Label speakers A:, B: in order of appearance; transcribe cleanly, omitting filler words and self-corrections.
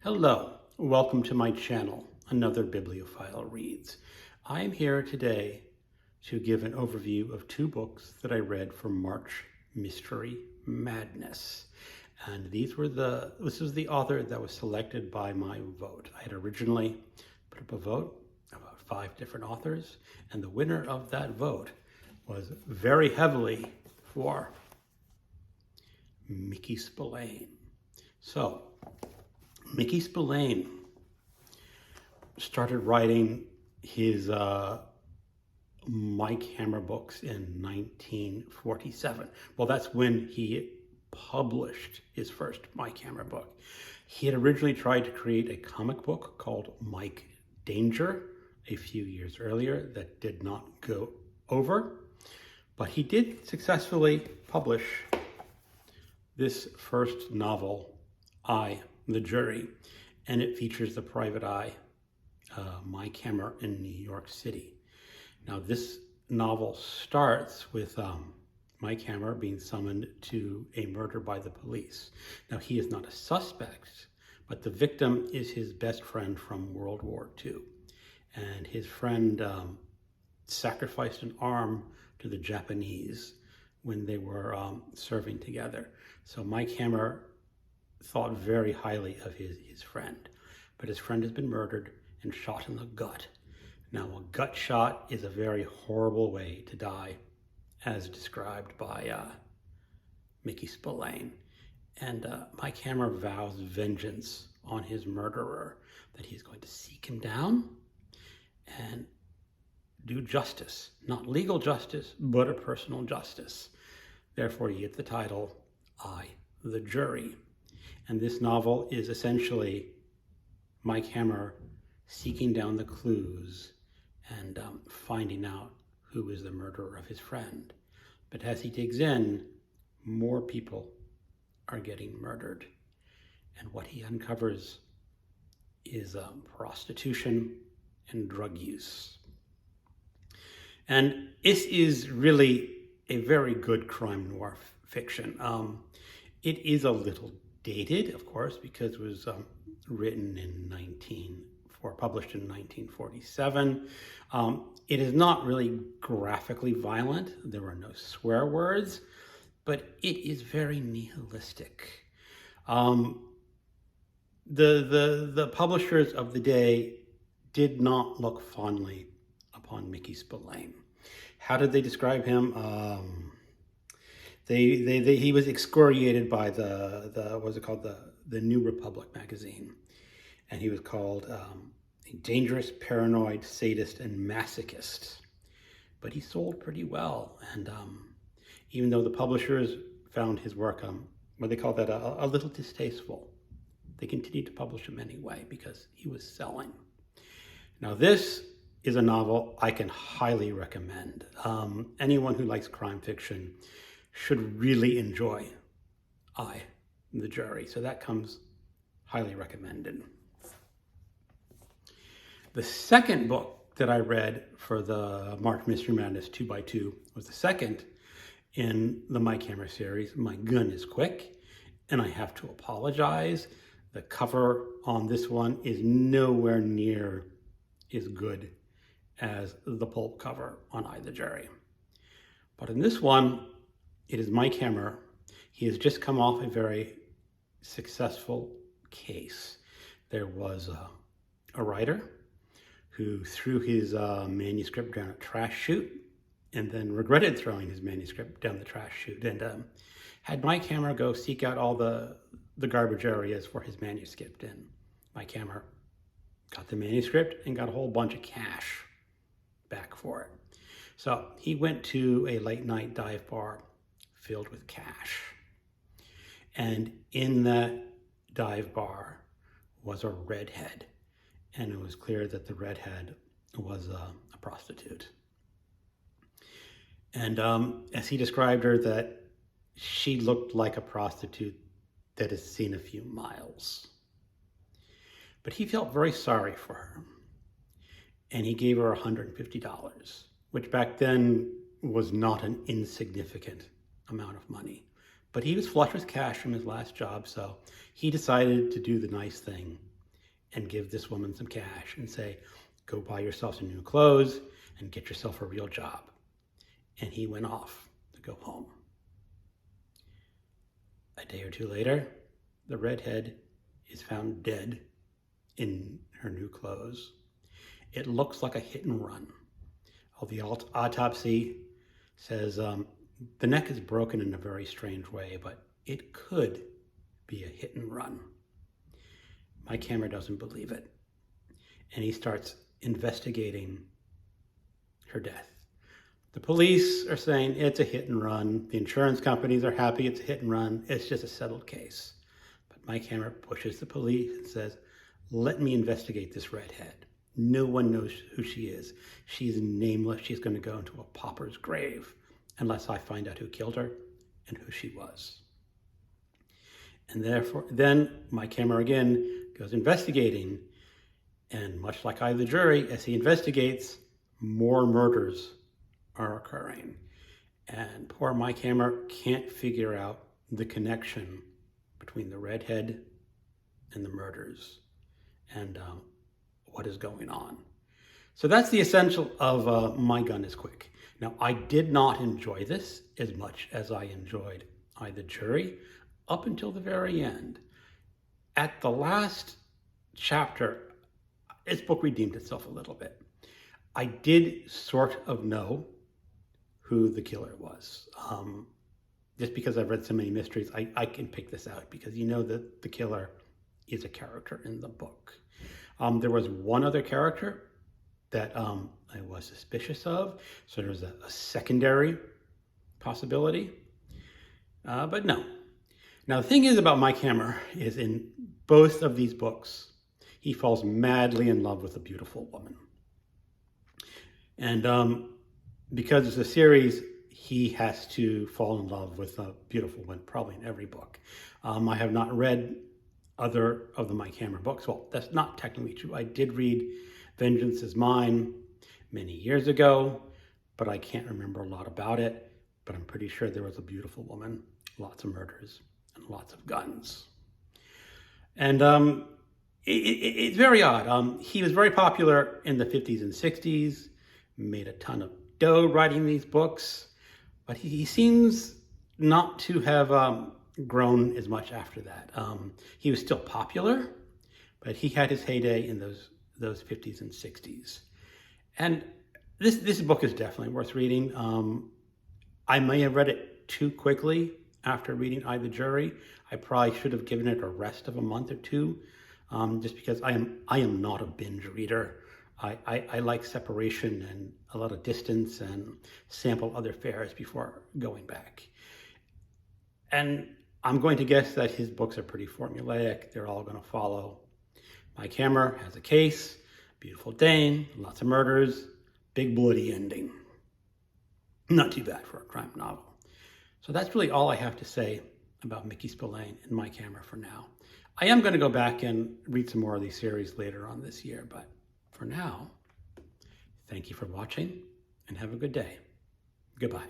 A: Hello, welcome to my channel, Another Bibliophile Reads. I am here today to give an overview of two books that I read for March Mystery Madness. And this was the author that was selected by my vote. I had originally put up a vote about 5 different authors, and the winner of that vote was very heavily for Mickey Spillane. So, Mickey Spillane started writing his Mike Hammer books in 1947. Well, that's when he published his first Mike Hammer book. He had originally tried to create a comic book called Mike Danger a few years earlier that did not go over, but he did successfully publish this first novel, I, the Jury, and it features the private eye, Mike Hammer in New York City. Now, this novel starts with Mike Hammer being summoned to a murder by the police. Now, he is not a suspect, but the victim is his best friend from World War II. And his friend sacrificed an arm to the Japanese when they were serving together. So Mike Hammer thought very highly of his friend, but his friend has been murdered and shot in the gut. Now, a gut shot is a very horrible way to die, as described by Mickey Spillane. And Mike Hammer vows vengeance on his murderer, that he's going to seek him down and do justice, not legal justice, but a personal justice. Therefore, you get the title, I, the Jury. And this novel is essentially Mike Hammer seeking down the clues and finding out who is the murderer of his friend. But as he digs in, more people are getting murdered. And what he uncovers is prostitution and drug use. And this is really a very good crime noir fiction. It is a little dated, of course, because it was written in published in 1947. It is not really graphically violent. There are no swear words, but it is very nihilistic. The publishers of the day did not look fondly upon Mickey Spillane. How did they describe him? He was excoriated by the New Republic magazine, and he was called a dangerous, paranoid, sadist, and masochist. But he sold pretty well, and even though the publishers found his work, what they call that, a little distasteful, they continued to publish him anyway because he was selling. Now, this is a novel I can highly recommend. Anyone who likes crime fiction should really enjoy I, the Jury. So that comes highly recommended. The second book that I read for the March Mystery Madness 2x2 was the second in the Mike Hammer series. My gun is quick, and I have to apologize. The cover on this one is nowhere near as good as the pulp cover on I, the Jury. But in this one, it is Mike Hammer. He has just come off a very successful case. There was a writer who threw his manuscript down a trash chute and then regretted throwing his manuscript down the trash chute, and had Mike Hammer go seek out all the garbage areas for his manuscript. And Mike Hammer got the manuscript and got a whole bunch of cash back for it. So he went to a late night dive bar filled with cash. And in that dive bar was a redhead. And it was clear that the redhead was a prostitute. And as he described her, that she looked like a prostitute that has seen a few miles. But he felt very sorry for her. And he gave her $150, which back then was not an insignificant amount of money. But he was flush with cash from his last job, so he decided to do the nice thing and give this woman some cash and say, go buy yourself some new clothes and get yourself a real job. And he went off to go home. A day or two later, the redhead is found dead in her new clothes. It looks like a hit and run. The autopsy says the neck is broken in a very strange way, but it could be a hit and run. My camera doesn't believe it. And he starts investigating her death. The police are saying it's a hit and run. The insurance companies are happy it's a hit and run. It's just a settled case. But my camera pushes the police and says, let me investigate this redhead. No one knows who she is. She's nameless. She's going to go into a pauper's grave unless I find out who killed her and who she was. And therefore, then my camera again goes investigating. And much like I, the jury, as he investigates, more murders are occurring. And poor my camera can't figure out the connection between the redhead and the murders and what is going on. So that's the essential of My Gun is Quick. Now, I did not enjoy this as much as I enjoyed I, the Jury up until the very end. At the last chapter, this book redeemed itself a little bit. I did sort of know who the killer was. Just because I've read so many mysteries, I can pick this out because you know that the killer is a character in the book. There was one other character that I was suspicious of, so there was a secondary possibility, but no. Now, the thing is about my camera is in both of these books, he falls madly in love with a beautiful woman. And because it's a series, he has to fall in love with a beautiful woman, probably in every book. I have not read other of the My Camera books. Well, that's not technically true. I did read Vengeance is Mine many years ago, but I can't remember a lot about it. But I'm pretty sure there was a beautiful woman, lots of murders, and lots of guns. And it's very odd. He was very popular in the 50s and 60s, made a ton of dough writing these books, but he seems not to have grown as much after that. He was still popular, but he had his heyday in those 50s and 60s. And this book is definitely worth reading. I may have read it too quickly after reading I, the Jury. I probably should have given it a rest of a month or two, just because I am not a binge reader. I like separation and a lot of distance and sample other fares before going back. And I'm going to guess that his books are pretty formulaic. They're all going to follow. My Camera has a case, beautiful dame, lots of murders, big bloody ending. Not too bad for a crime novel. So that's really all I have to say about Mickey Spillane and My Camera for now. I am going to go back and read some more of these series later on this year, but for now, thank you for watching and have a good day. Goodbye.